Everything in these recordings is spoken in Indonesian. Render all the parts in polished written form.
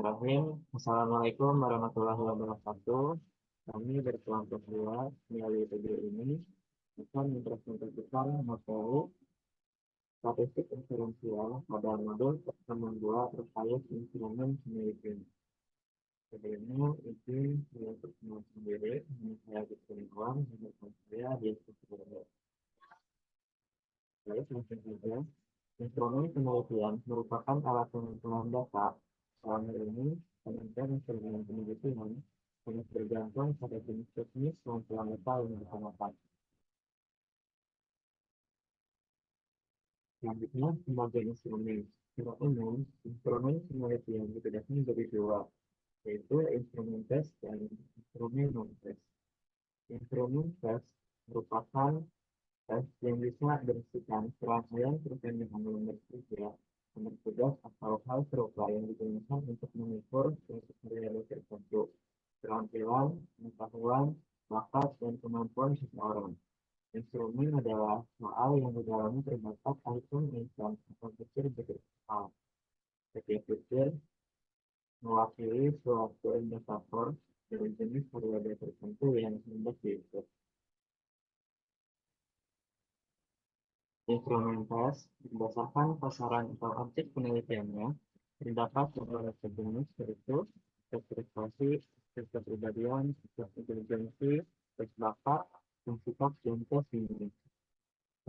Bismillahirrahmanirrahim. Assalamualaikum warahmatullahi wabarakatuh. Kami berkelompok dua melalui video ini akan mempresentasikan materi statistik inferensial pada modul pertemuan 2 terkait instrumen penelitian. Sebelumnya, izin saya perkenalkan sendiri, nama saya Gustiwan, dan saya di Surabaya. Baik, langsung saja. Instrumen penelitian merupakan alat pengumpulan data. Dalam hal ini, penelitian instrumen penelitian sangat bergantung pada jenis teknis pengumpulan data yang digunakan. Selanjutnya, sebagai instrumen. Secara umum, instrumen penelitian dibagi menjadi dua, yaitu instrumen tes dan instrumen non-tes. Instrumen tes merupakan tes yang bisa berisikan serangkaian pertanyaan nomor 3, nomor tugas atau hal serupa yang digunakan untuk mengukur suatu variabel tertentu, keterampilan, pengetahuan, bakat, dan kemampuan seseorang. Instrumen adalah soal yang di dalamnya terdapat item instan atau fitur berkaitan. Setiap fitur mewakili suatu indikator dari jenis variabel tertentu yang hendak diukur. Instrumen tes berdasarkan pasaran atau objek penelitiannya terdapat beberapa jenis, yaitu tes prestasi, tes kepribadian, tes inteligensi, tes bakat, dan sikap, dan tes ini.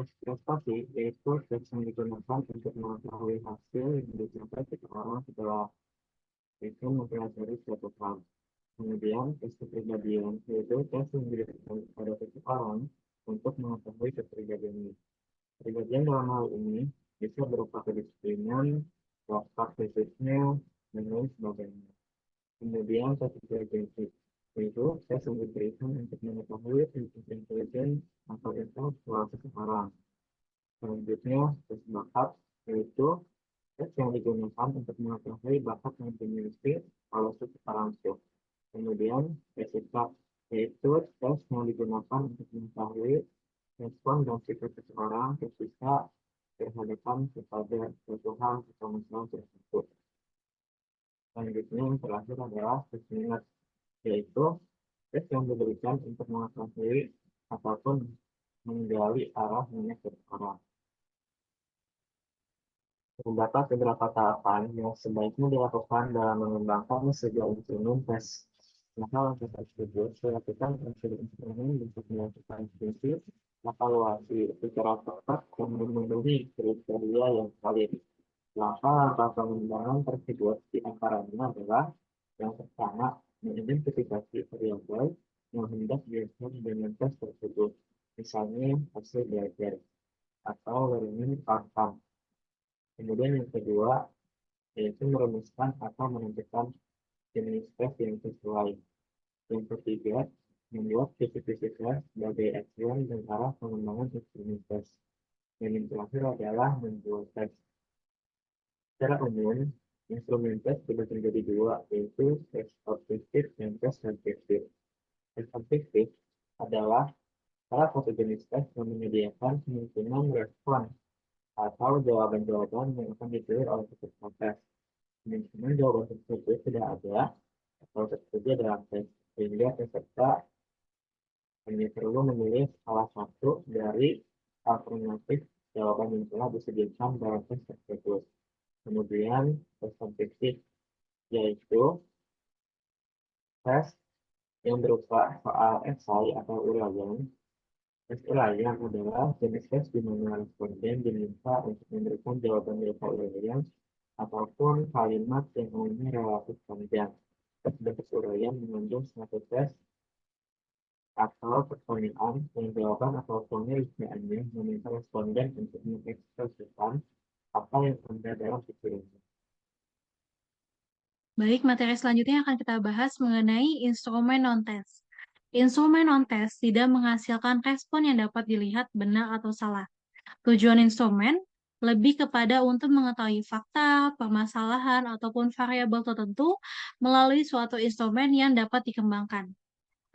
Tes prestasi yaitu tes yang digunakan untuk mengetahui hasil yang dicapai seseorang setelah itu mempelajari suatu hal. Kemudian tes kepribadian yaitu tes yang diberikan kepada seseorang untuk mengetahui kepribadiannya. Kepribadian dalam hal ini bisa berupa kedisiplinan, watak fisiknya, dan lain sebagainya. Kemudian tes inteligensi, yaitu tes yang diberikan untuk mengetahui tingkat intelijen atau intelektual seseorang. Selanjutnya, tes bakat, yaitu tes yang digunakan untuk mengetahui bakat yang dimiliki oleh seseorang itu. Kemudian, tes sikap, yaitu tes yang digunakan untuk mengetahui respon dan sikap seseorang ketika berhadapan kepada suatu hal atau masalah tersebut. Selanjutnya yang terakhir adalah tes minat, yaitu tes yang diberikan untuk mengetahui ataupun menggali arah minat seseorang. Terdapat beberapa tahapan yang sebaiknya dilakukan dalam mengembangkan sebuah instrumen tes. Maka langkah tersebut dilakukan pada instrumen untuk melakukan prinsip evaluasi secara tepat dan memenuhi kriteria yang valid. Langkah pengembangan tersebut diantaranya adalah yang pertama, mengidentifikasi variabel yang hendak diukur dengan tes tersebut, misalnya hasil belajar atau learning outcome. Kemudian yang kedua, yaitu merumuskan atau menentukan jenis tes yang sesuai. Yang ketiga, membuat spesifikasi tes sebagai acuan dan arah pengembangan instrumen tes. Dan yang terakhir adalah membuat tes. Secara umum, instrumen tes dibagi menjadi dua, yaitu tes objektif dan tes subjektif. Tes objektif adalah salah satu jenis tes yang menyediakan kemungkinan respon atau jawaban-jawaban yang akan dipilih oleh peserta tes. Kemungkinan jawaban tersebut tidak ada atau tersedia dalam tes, sehingga peserta hanya perlu memilih salah satu dari alternatif jawaban yang telah disediakan dalam tes tersebut. Kemudian tes objektif, yaitu tes yang berupa soal esai atau uraian. Tes uraian adalah jenis tes di mana responden diminta untuk memberikan jawaban berupa uraian ataupun kalimat yang umumnya relatif panjang. Tes uraian mengandung suatu tes atau pertanyaan yang jawaban atau penelitiannya meminta responden untuk mengekspresikan apa yang ada dalam pikirannya. Baik, materi selanjutnya akan kita bahas mengenai instrumen non-tes. Instrumen non-tes tidak menghasilkan respon yang dapat dilihat benar atau salah. Tujuan instrumen lebih kepada untuk mengetahui fakta, permasalahan, ataupun variabel tertentu melalui suatu instrumen yang dapat dikembangkan.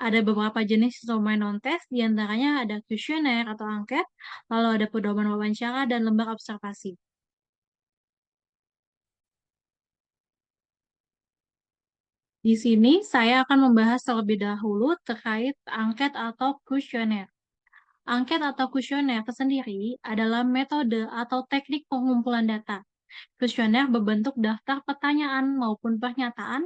Ada beberapa jenis instrumen non-tes, diantaranya ada kuesioner atau angket, lalu ada pedoman wawancara, dan lembar observasi. Di sini saya akan membahas terlebih dahulu terkait angket atau kuesioner. Angket atau kuesioner sendiri adalah metode atau teknik pengumpulan data. Kuesioner berbentuk daftar pertanyaan maupun pernyataan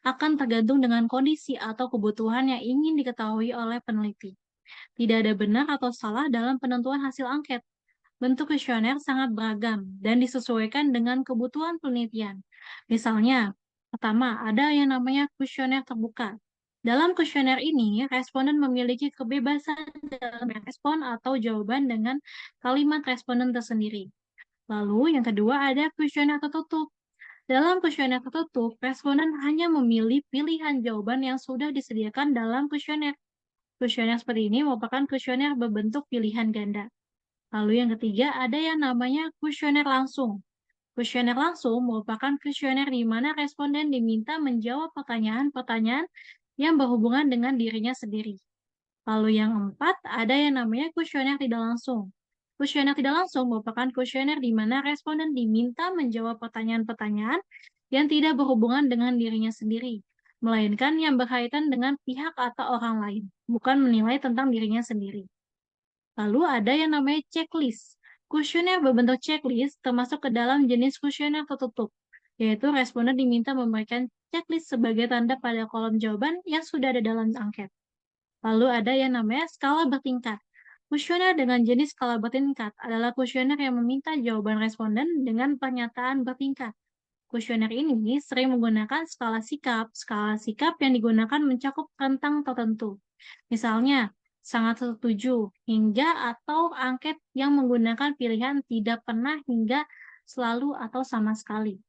akan tergantung dengan kondisi atau kebutuhan yang ingin diketahui oleh peneliti. Tidak ada benar atau salah dalam penentuan hasil angket. Bentuk kuesioner sangat beragam dan disesuaikan dengan kebutuhan penelitian. Misalnya, pertama, ada yang namanya kuesioner terbuka. Dalam kuesioner ini, responden memiliki kebebasan dalam respon atau jawaban dengan kalimat responden tersendiri. Lalu, yang kedua ada kuesioner tertutup. Dalam kuesioner tertutup, responden hanya memilih pilihan jawaban yang sudah disediakan dalam kuesioner. Kuesioner seperti ini merupakan kuesioner berbentuk pilihan ganda. Lalu yang ketiga ada yang namanya kuesioner langsung. Kuesioner langsung merupakan kuesioner di mana responden diminta menjawab pertanyaan-pertanyaan yang berhubungan dengan dirinya sendiri. Lalu yang keempat ada yang namanya kuesioner tidak langsung. Kuesioner tidak langsung merupakan kuesioner di mana responden diminta menjawab pertanyaan-pertanyaan yang tidak berhubungan dengan dirinya sendiri, melainkan yang berkaitan dengan pihak atau orang lain, bukan menilai tentang dirinya sendiri. Lalu ada yang namanya checklist. Kuesioner berbentuk checklist termasuk ke dalam jenis kuesioner tertutup, yaitu responden diminta memberikan checklist sebagai tanda pada kolom jawaban yang sudah ada dalam angket. Lalu ada yang namanya skala bertingkat. Kuesioner dengan jenis skala bertingkat adalah kuesioner yang meminta jawaban responden dengan pernyataan bertingkat. Kuesioner ini sering menggunakan skala sikap. Skala sikap yang digunakan mencakup rentang tertentu. Misalnya, sangat setuju, hingga atau angket yang menggunakan pilihan tidak pernah hingga selalu atau sama sekali.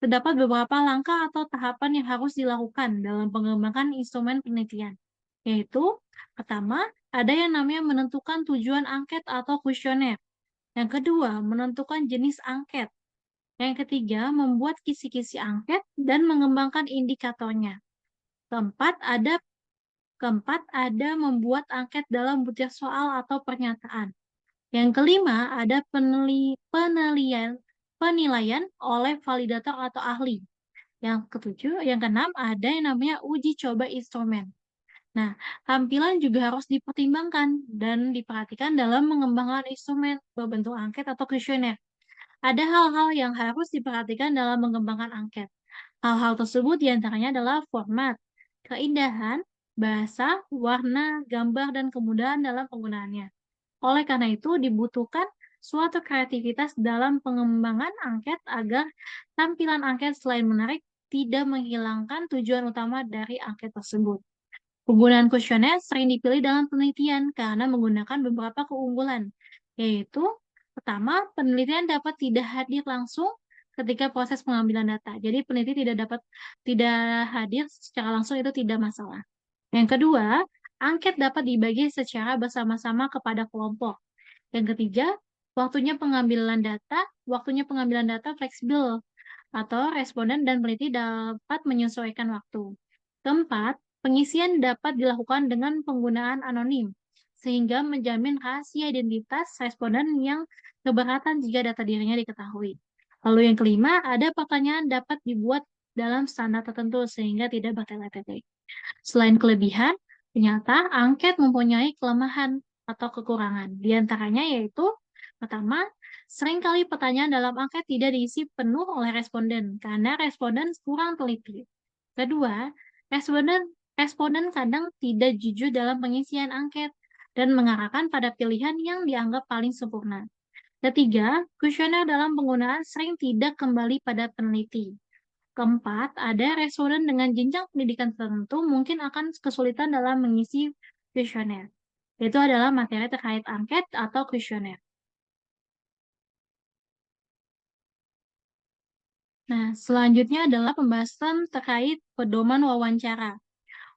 Terdapat beberapa langkah atau tahapan yang harus dilakukan dalam pengembangan instrumen penelitian, yaitu pertama, ada yang namanya menentukan tujuan angket atau kuesioner. Yang kedua, menentukan jenis angket. Yang ketiga, membuat kisi-kisi angket dan mengembangkan indikatornya. Keempat, ada membuat angket dalam butir soal atau pernyataan. Yang kelima, ada penilaian oleh validator atau ahli. Yang keenam, ada yang namanya uji coba instrumen. Nah, tampilan juga harus dipertimbangkan dan diperhatikan dalam mengembangkan instrumen berbentuk angket atau kuesioner. Ada hal-hal yang harus diperhatikan dalam mengembangkan angket. Hal-hal tersebut diantaranya adalah format, keindahan, bahasa, warna, gambar, dan kemudahan dalam penggunaannya. Oleh karena itu, dibutuhkan suatu kreativitas dalam pengembangan angket agar tampilan angket selain menarik, tidak menghilangkan tujuan utama dari angket tersebut. Penggunaan kuesioner sering dipilih dalam penelitian karena menggunakan beberapa keunggulan, yaitu pertama, penelitian dapat tidak hadir langsung ketika proses pengambilan data. Jadi peneliti tidak hadir secara langsung itu tidak masalah. Yang kedua, angket dapat dibagi secara bersama-sama kepada kelompok. Yang ketiga, waktunya pengambilan data fleksibel atau responden dan peneliti dapat menyesuaikan waktu. Keempat, pengisian dapat dilakukan dengan penggunaan anonim, sehingga menjamin rahasia identitas responden yang keberatan jika data dirinya diketahui. Lalu yang kelima, ada pertanyaan dapat dibuat dalam standar tertentu sehingga tidak bertele-tele. Selain kelebihan, ternyata angket mempunyai kelemahan atau kekurangan. Di antaranya yaitu, pertama, seringkali pertanyaan dalam angket tidak diisi penuh oleh responden karena responden kurang teliti. Kedua, responden kadang tidak jujur dalam pengisian angket dan mengarahkan pada pilihan yang dianggap paling sempurna. Ketiga, kuesioner dalam penggunaan sering tidak kembali pada peneliti. Keempat, ada responden dengan jenjang pendidikan tertentu mungkin akan kesulitan dalam mengisi kuesioner. Itu adalah materi terkait angket atau kuesioner. Nah, selanjutnya adalah pembahasan terkait pedoman wawancara.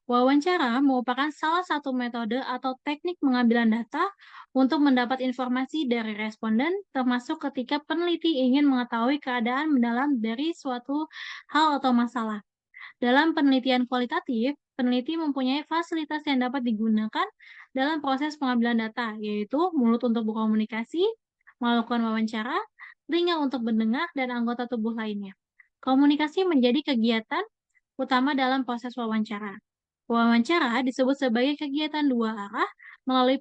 Wawancara merupakan salah satu metode atau teknik pengambilan data untuk mendapat informasi dari responden, termasuk ketika peneliti ingin mengetahui keadaan mendalam dari suatu hal atau masalah. Dalam penelitian kualitatif, peneliti mempunyai fasilitas yang dapat digunakan dalam proses pengambilan data, yaitu mulut untuk berkomunikasi, melakukan wawancara, telinga untuk mendengar, dan anggota tubuh lainnya. Komunikasi menjadi kegiatan utama dalam proses wawancara. Wawancara disebut sebagai kegiatan dua arah melalui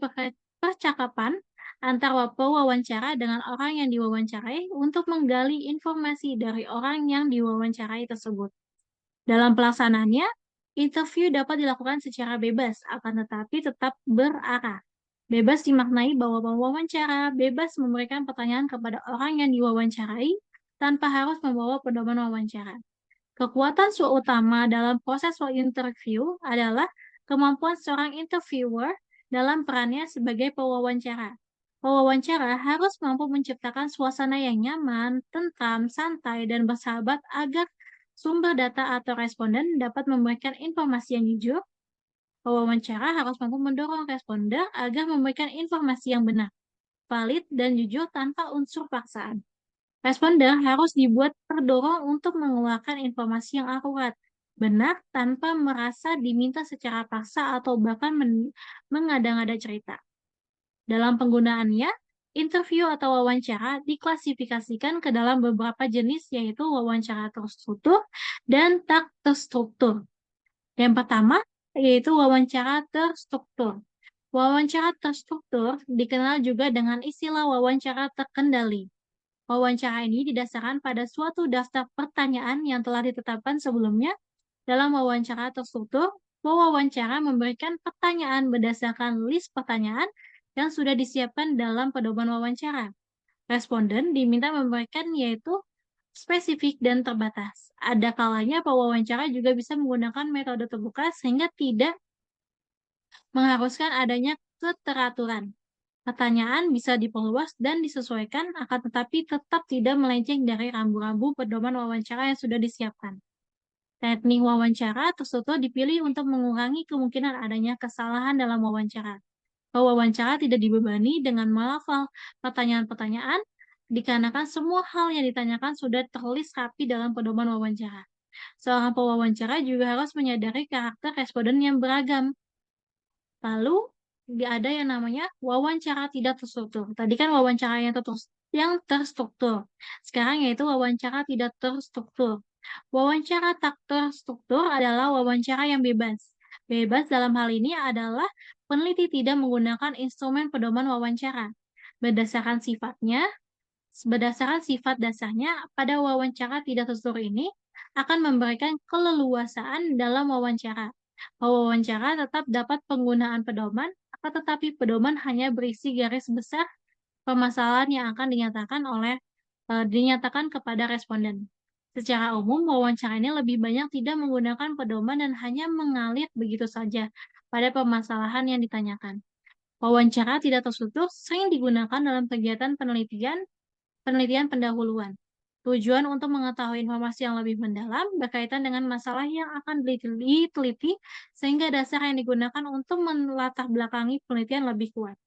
percakapan antar pewawancara dengan orang yang diwawancarai untuk menggali informasi dari orang yang diwawancarai tersebut. Dalam pelaksanaannya, interview dapat dilakukan secara bebas, akan tetapi tetap berarah. Bebas dimaknai bahwa pewawancara bebas memberikan pertanyaan kepada orang yang diwawancarai tanpa harus membawa pedoman wawancara. Kekuatan utama dalam proses interview adalah kemampuan seorang interviewer dalam perannya sebagai pewawancara. Pewawancara harus mampu menciptakan suasana yang nyaman, tentram, santai, dan bersahabat agar sumber data atau responden dapat memberikan informasi yang jujur. Pewawancara harus mampu mendorong responden agar memberikan informasi yang benar, valid, dan jujur tanpa unsur paksaan. Responder harus dibuat terdorong untuk mengeluarkan informasi yang akurat, benar, tanpa merasa diminta secara paksa atau bahkan mengada-ngada cerita. Dalam penggunaannya, interview atau wawancara diklasifikasikan ke dalam beberapa jenis, yaitu wawancara terstruktur dan tak terstruktur. Yang pertama, yaitu wawancara terstruktur. Wawancara terstruktur dikenal juga dengan istilah wawancara terkendali. Wawancara ini didasarkan pada suatu daftar pertanyaan yang telah ditetapkan sebelumnya. Dalam wawancara terstruktur, pewawancara memberikan pertanyaan berdasarkan list pertanyaan yang sudah disiapkan dalam pedoman wawancara. Responden diminta memberikan yaitu spesifik dan terbatas. Ada kalanya pewawancara juga bisa menggunakan metode terbuka sehingga tidak mengharuskan adanya keteraturan. Pertanyaan bisa diperluas dan disesuaikan, akan tetapi tetap tidak melenceng dari rambu-rambu pedoman wawancara yang sudah disiapkan. Teknik wawancara terstruktur dipilih untuk mengurangi kemungkinan adanya kesalahan dalam wawancara. Pewawancara tidak dibebani dengan melafal pertanyaan-pertanyaan, dikarenakan semua hal yang ditanyakan sudah terlist rapi dalam pedoman wawancara. Seorang pewawancara juga harus menyadari karakter responden yang beragam. Lalu, ada yang namanya wawancara tidak terstruktur. Tadi kan wawancara yang terstruktur. Sekarang yaitu wawancara tidak terstruktur. Wawancara tak terstruktur adalah wawancara yang bebas. Bebas dalam hal ini adalah peneliti tidak menggunakan instrumen pedoman wawancara. Berdasarkan sifat dasarnya pada wawancara tidak terstruktur ini akan memberikan keleluasaan dalam wawancara. Wawancara tetap dapat penggunaan pedoman, akan tetapi pedoman hanya berisi garis besar permasalahan yang akan dinyatakan kepada responden. Secara umum, wawancara ini lebih banyak tidak menggunakan pedoman dan hanya mengalir begitu saja pada permasalahan yang ditanyakan. Wawancara tidak terstruktur sering digunakan dalam kegiatan penelitian pendahuluan. Tujuan untuk mengetahui informasi yang lebih mendalam berkaitan dengan masalah yang akan diteliti sehingga dasar yang digunakan untuk melatar belakangi penelitian lebih kuat.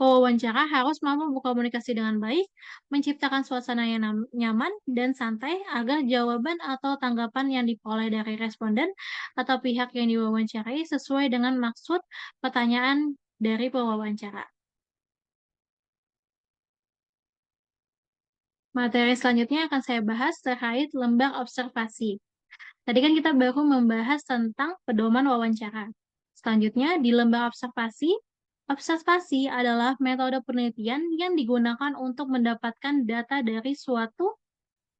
Pewawancara harus mampu berkomunikasi dengan baik, menciptakan suasana yang nyaman dan santai agar jawaban atau tanggapan yang diperoleh dari responden atau pihak yang diwawancarai sesuai dengan maksud pertanyaan dari pewawancara. Materi selanjutnya akan saya bahas terkait lembar observasi. Tadi kan kita baru membahas tentang pedoman wawancara. Selanjutnya, di lembar observasi, observasi adalah metode penelitian yang digunakan untuk mendapatkan data dari suatu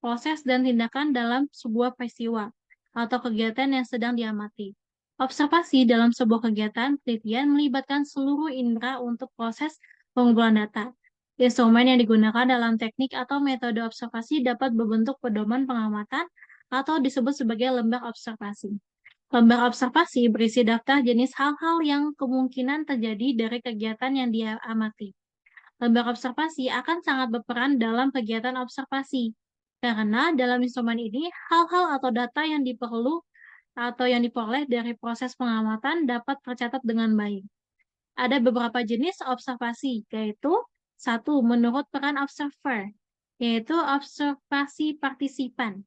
proses dan tindakan dalam sebuah peristiwa atau kegiatan yang sedang diamati. Observasi dalam sebuah kegiatan penelitian melibatkan seluruh indera untuk proses pengumpulan data. Instrumen yang digunakan dalam teknik atau metode observasi dapat berbentuk pedoman pengamatan atau disebut sebagai lembar observasi. Lembar observasi berisi daftar jenis hal-hal yang kemungkinan terjadi dari kegiatan yang diamati. Lembar observasi akan sangat berperan dalam kegiatan observasi, karena dalam instrumen ini, hal-hal atau data yang diperoleh dari proses pengamatan dapat tercatat dengan baik. Ada beberapa jenis observasi, yaitu 1. Menurut peran observer, yaitu observasi partisipan.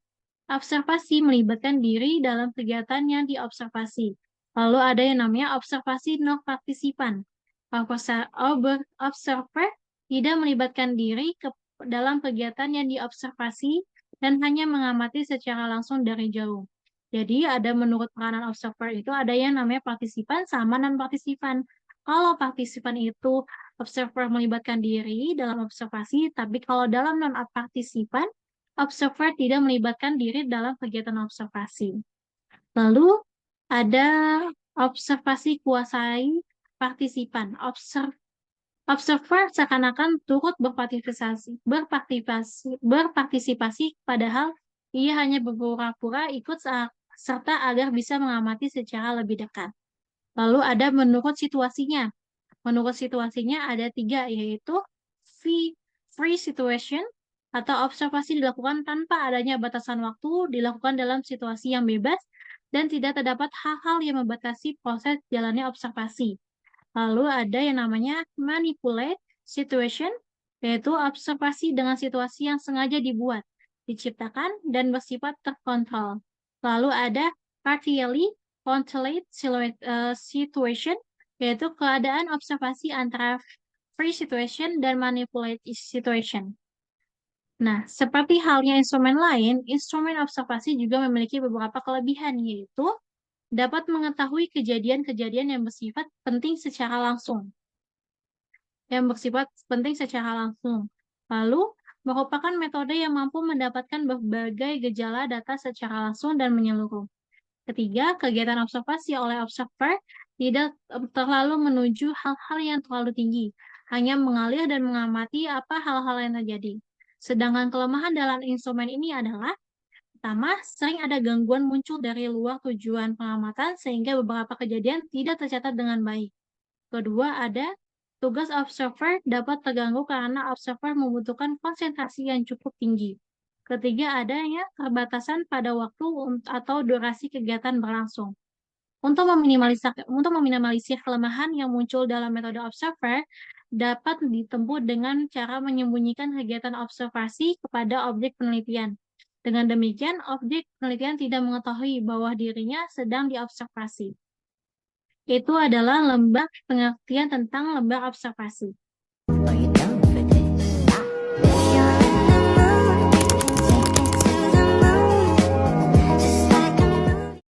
Observasi melibatkan diri dalam kegiatan yang diobservasi. Lalu ada yang namanya observasi non-partisipan. Observer tidak melibatkan diri dalam kegiatan yang diobservasi dan hanya mengamati secara langsung dari jauh. Jadi ada menurut peranan observer itu ada yang namanya partisipan sama non-partisipan. Kalau partisipan itu observer melibatkan diri dalam observasi, tapi kalau dalam non-partisipan, observer tidak melibatkan diri dalam kegiatan observasi. Lalu ada observasi kuasai partisipan. Observer seakan-akan turut berpartisipasi, padahal ia hanya berpura-pura ikut serta agar bisa mengamati secara lebih dekat. Lalu ada menurut situasinya. Menurut situasinya ada 3, yaitu free situation, atau observasi dilakukan tanpa adanya batasan waktu, dilakukan dalam situasi yang bebas, dan tidak terdapat hal-hal yang membatasi proses jalannya observasi. Lalu ada yang namanya manipulate situation, yaitu observasi dengan situasi yang sengaja dibuat, diciptakan, dan bersifat terkontrol. Lalu ada partially controlled situation, yaitu keadaan observasi antara free situation dan manipulate situation. Nah, seperti halnya instrumen lain, instrumen observasi juga memiliki beberapa kelebihan, yaitu dapat mengetahui kejadian-kejadian yang bersifat penting secara langsung. Lalu, merupakan metode yang mampu mendapatkan berbagai gejala data secara langsung dan menyeluruh. Ketiga, kegiatan observasi oleh observer tidak terlalu menuju hal-hal yang terlalu tinggi, hanya mengalir dan mengamati apa hal-hal yang terjadi. Sedangkan kelemahan dalam instrumen ini adalah, pertama, sering ada gangguan muncul dari luar tujuan pengamatan sehingga beberapa kejadian tidak tercatat dengan baik. Kedua, ada tugas observer dapat terganggu karena observer membutuhkan konsentrasi yang cukup tinggi. Ketiga, adanya keterbatasan pada waktu atau durasi kegiatan berlangsung. Untuk meminimalisir kelemahan yang muncul dalam metode observer, dapat ditempuh dengan cara menyembunyikan kegiatan observasi kepada objek penelitian. Dengan demikian, objek penelitian tidak mengetahui bahwa dirinya sedang diobservasi. Itu adalah lembar pengertian tentang lembar observasi.